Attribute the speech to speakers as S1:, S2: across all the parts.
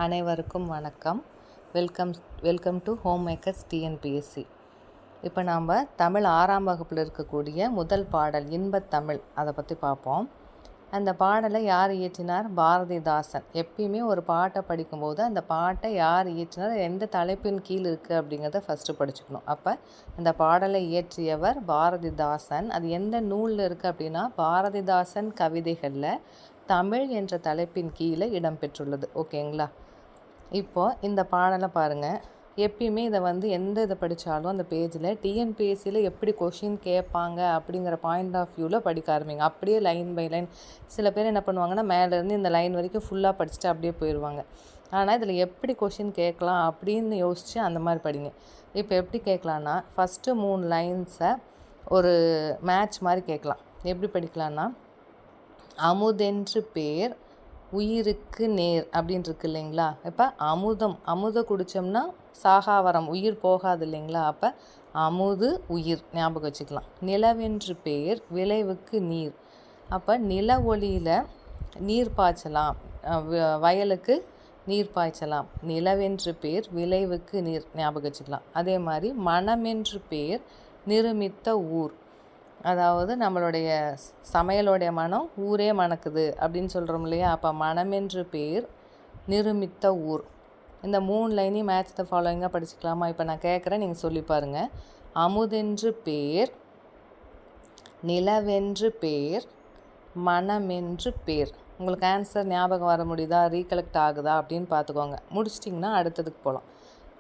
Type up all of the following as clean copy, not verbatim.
S1: அனைவருக்கும் வணக்கம். Welcome to home makers TNPSC. இப்போ நாம் தமிழ் 6ஆம் வகுப்பில் இருக்கக்கூடிய முதல் பாடல் இன்பத்தமிழ் அதை பற்றி பார்ப்போம். அந்த பாடலை யார் இயற்றினார்? பாரதிதாசன். எப்பயுமே ஒரு பாட்டை படிக்கும்போது அந்த பாட்டை யார் இயற்றினார், எந்த தலைப்பின் கீழ் இருக்குது அப்படிங்கிறத ஃபஸ்ட்டு படிச்சுக்கணும். அப்போ அந்த பாடலை இயற்றியவர் பாரதிதாசன். அது எந்த நூலில் இருக்குது அப்படின்னா பாரதிதாசன் கவிதைகளில் தமிழ் என்ற தலைப்பின் கீழே இடம்பெற்றுள்ளது. ஓகேங்களா? இப்போது இந்த பாடலை பாருங்கள். எப்பயுமே இதை படித்தாலும் அந்த பேஜில் டிஎன்பிஎஸ்சியில் எப்படி கொஷின் கேட்பாங்க அப்படிங்கிற பாயிண்ட் ஆஃப் வியூவில் படிக்க ஆரம்பிங்க. அப்படியே லைன் பை லைன். சில பேர் என்ன பண்ணுவாங்கன்னா மேலேருந்து இந்த லைன் வரைக்கும் ஃபுல்லாக படிச்சுட்டு அப்படியே போயிடுவாங்க. ஆனால் இதில் எப்படி கொஷின் கேட்கலாம் அப்படின்னு யோசித்து அந்த மாதிரி படிங்க. இப்போ எப்படி கேட்கலான்னா ஃபஸ்ட்டு 3 லைன்ஸை ஒரு மேட்ச் மாதிரி கேட்கலாம். எப்படி படிக்கலான்னா, அமுதென்று பேர் உயிருக்கு நேர் அப்படின்னு இருக்கு இல்லைங்களா? இப்போ அமுத குடித்தோம்னா சாகாவரம், உயிர் போகாது இல்லைங்களா? அப்போ அமுது உயிர் ஞாபகம் வச்சுக்கலாம். நிலவென்று பேர் விளைவுக்கு நீர். அப்போ நில ஒளியில் நீர் பாய்ச்சலாம், வயலுக்கு நீர் பாய்ச்சலாம். நிலவென்று பேர் விளைவுக்கு நீர் ஞாபகம் வச்சுக்கலாம். அதே மாதிரி மனமென்று பேர் நிருமித்த ஊர். அதாவது நம்மளுடைய சமையலோடைய மனம் ஊரே மணக்குது அப்படின்னு சொல்கிறோம் இல்லையா? அப்போ மனமென்று பேர் நிருமித்த ஊர். இந்த 3 லைனையும் மேட்ச் த ஃபாலோயிங்காக படிச்சுக்கலாமா? இப்போ நான் கேட்குறேன், நீங்கள் சொல்லி பாருங்கள். அமுதென்று பேர், நிலவென்று பேர், மனமென்று பேர். உங்களுக்கு ஆன்சர் ஞாபகம் வர முடியுதா, ரீகலெக்ட் ஆகுதா அப்படின்னு பார்த்துக்கோங்க. முடிச்சிட்டிங்கன்னா அடுத்ததுக்கு போகலாம்.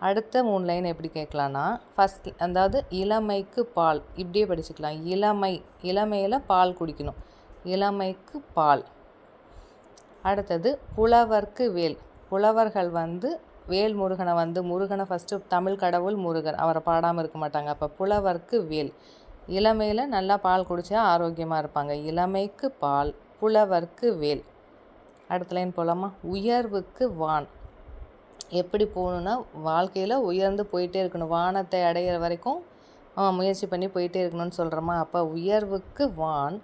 S1: அடுத்த 3 லைன் எப்படி கேட்கலான்னா, அதாவது இளமைக்கு பால் இப்படியே படிச்சுக்கலாம். இளமையில் பால் குடிக்கணும். இளமைக்கு பால். அடுத்தது புலவர்க்கு வேல். புலவர்கள் வேல் முருகனை ஃபஸ்ட்டு தமிழ் கடவுள் முருகன், அவரை பாடாமல் இருக்க மாட்டாங்க. அப்போ புலவர்க்கு வேல். இளமையில் நல்லா பால் குடித்தா ஆரோக்கியமாக இருப்பாங்க. இளமைக்கு பால், புலவர்க்கு வேல். அடுத்த லைன் போகலாமா? உயர்வுக்கு வான். எப்படி போகணுன்னா வாழ்க்கையில் உயர்ந்து போயிட்டே இருக்கணும். வானத்தை அடையிற வரைக்கும் முயற்சி பண்ணி போயிட்டே இருக்கணும்னு சொல்கிறோமா? அப்போ உயர்வுக்கு வான்,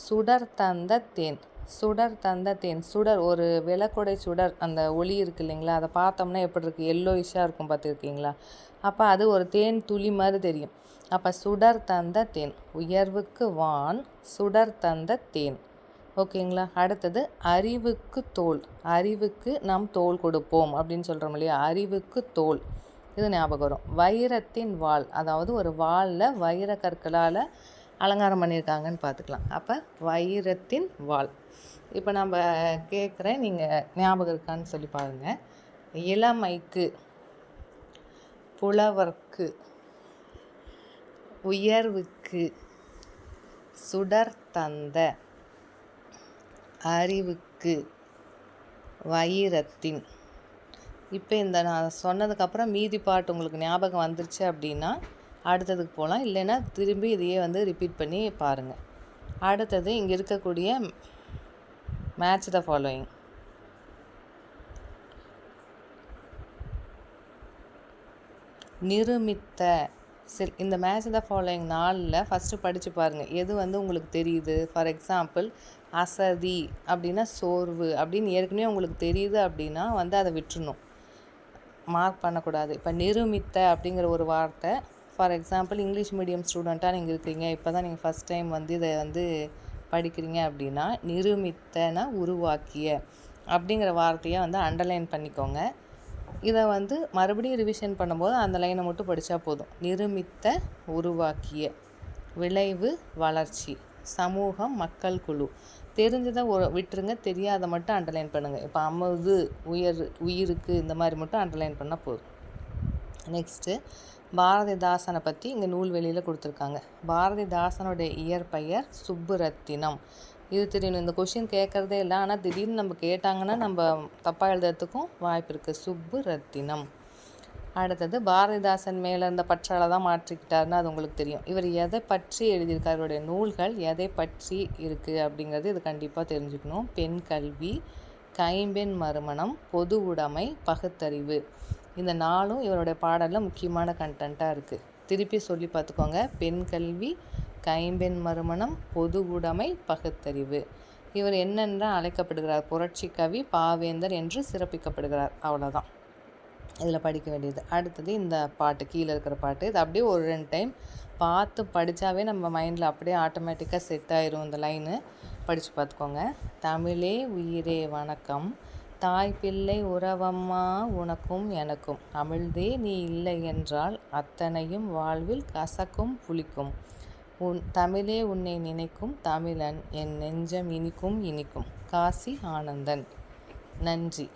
S1: சுடர் தந்த தேன். சுடர் தந்த தேன். சுடர், ஒரு விளக்குடை சுடர், அந்த ஒளி இருக்குது இல்லைங்களா? அதை பார்த்தோம்னா எப்படி இருக்குது? எல்லோயிஷாக இருக்கும், பார்த்துருக்கீங்களா? அப்போ அது ஒரு தேன் துளி மாதிரி தெரியும். அப்போ சுடர் தந்த தேன். உயர்வுக்கு வான், சுடர் தந்த தேன். ஓகேங்களா? அடுத்தது அறிவுக்கு தோல். அறிவுக்கு நாம் தோல் கொடுப்போம் அப்படின்னு சொல்கிறோம் இல்லையா? அறிவுக்கு தோல். இது ஞாபகம் வரும். வைரத்தின் வாள். அதாவது ஒரு வாளில் வைர கற்களால் அலங்காரம் பண்ணியிருக்காங்கன்னு பார்த்துக்கலாம். அப்போ வைரத்தின் வாள். இப்போ நம்ம கேட்குறேன், நீங்கள் ஞாபகம் இருக்கான்னு சொல்லி பாருங்கள். இளமைக்கு, புலவர்க்கு, உயர்வுக்கு, சுடர் தந்த, அறிவுக்கு, வைரத்தின். இப்போ இந்த நான் சொன்னதுக்கப்புறம் மீதி பாட்டு உங்களுக்கு ஞாபகம் வந்துருச்சு அப்படின்னா அடுத்ததுக்கு போகலாம். இல்லைன்னா திரும்பி இதையே ரிப்பீட் பண்ணி பாருங்கள். அடுத்தது இங்கே இருக்கக்கூடிய மேட்ச் த ஃபாலோயிங். நிருமித்த. சரி, இந்த மேட்ச் த ஃபாலோயிங் 4ல் ஃபஸ்ட்டு படித்து பாருங்கள். எது உங்களுக்கு தெரியுது? ஃபார் எக்ஸாம்பிள் அசதி அப்படின்னா சோர்வு அப்படின்னு ஏற்கனவே உங்களுக்கு தெரியுது அப்படின்னா அதை விட்டுறணும், மார்க் பண்ணக்கூடாது. இப்போ நிருமித்த அப்படிங்கிற ஒரு வார்த்தை, ஃபார் எக்ஸாம்பிள் இங்கிலீஷ் மீடியம் ஸ்டூடெண்ட்டாக நீங்கள் இருக்கிறீங்க, இப்போ தான் நீங்கள் ஃபஸ்ட் டைம் இதை படிக்கிறீங்க அப்படின்னா நிருமித்தன உருவாக்கிய அப்படிங்கிற வார்த்தையை அண்டர்லைன் பண்ணிக்கோங்க. இதை மறுபடியும் ரிவிஷன் பண்ணும்போது அந்த லைனை மட்டும் படித்தா போதும். நிருமித்த உருவாக்கிய, விளைவு வளர்ச்சி, சமூகம் மக்கள் குழு. தெரிஞ்சதை விட்டுருங்க, தெரியாத மட்டும் அண்டர்லைன் பண்ணுங்கள். இப்போ அமுது உயிருக்கு இந்த மாதிரி மட்டும் அண்டர்லைன் பண்ணால் போதும். நெக்ஸ்ட்டு பாரதிதாசனை பற்றி இங்கே நூல்வெளியில் கொடுத்துருக்காங்க. பாரதிதாசனுடைய இயற்பெயர் சுப்புரத்தினம். இது தெரியணும். இந்த கொஷின் கேட்குறதே இல்லை, ஆனால் திடீர்னு நம்ம கேட்டாங்கன்னா நம்ம தப்பாக எழுதுறதுக்கும் வாய்ப்பு இருக்குது. சுப்புரத்தினம். அடுத்தது பாரதிதாசன் மேலே இருந்த பற்றால் தான் மாற்றிக்கிட்டாருன்னு அது உங்களுக்கு தெரியும். இவர் எதை பற்றி எழுதியிருக்கார், இவருடைய நூல்கள் எதை பற்றி இருக்குது அப்படிங்கிறது இது கண்டிப்பாக தெரிஞ்சுக்கணும். பெண் கல்வி, கைம்பெண் மறுமணம், பொது உடைமை, பகுத்தறிவு. இந்த 4ம் இவருடைய பாடலில் முக்கியமான கண்டென்ட்டாக இருக்குது. திருப்பி சொல்லி பார்த்துக்கோங்க. பெண் கல்வி, கைம்பெண் மறுமணம், பொது உடைமை, பகுத்தறிவு. இவர் என்னென்ன அழைக்கப்படுகிறார்? புரட்சி கவி, பாவேந்தர் என்று சிறப்பிக்கப்படுகிறார். அவ்வளோதான் இதில் படிக்க வேண்டியது. அடுத்தது இந்த பாட்டு, கீழே இருக்கிற பாட்டு. இது அப்படியே ஒரு 2 டைம் பார்த்து படித்தாவே நம்ம மைண்டில் அப்படியே ஆட்டோமேட்டிக்காக செட் ஆயிரும். இந்த லைனு படித்து பார்த்துக்கோங்க. தமிழே உயிரே வணக்கம், தாய் பிள்ளை உறவம்மா உனக்கும் எனக்கும், அமிழ்தே நீ இல்லை என்றால் அத்தனையும் வாழ்வில் கசக்கும் புளிக்கும், தமிழே உன்னை நினைக்கும் தமிழன் என் நெஞ்சம் இனிக்கும் இனிக்கும். காசி ஆனந்தன். நன்றி.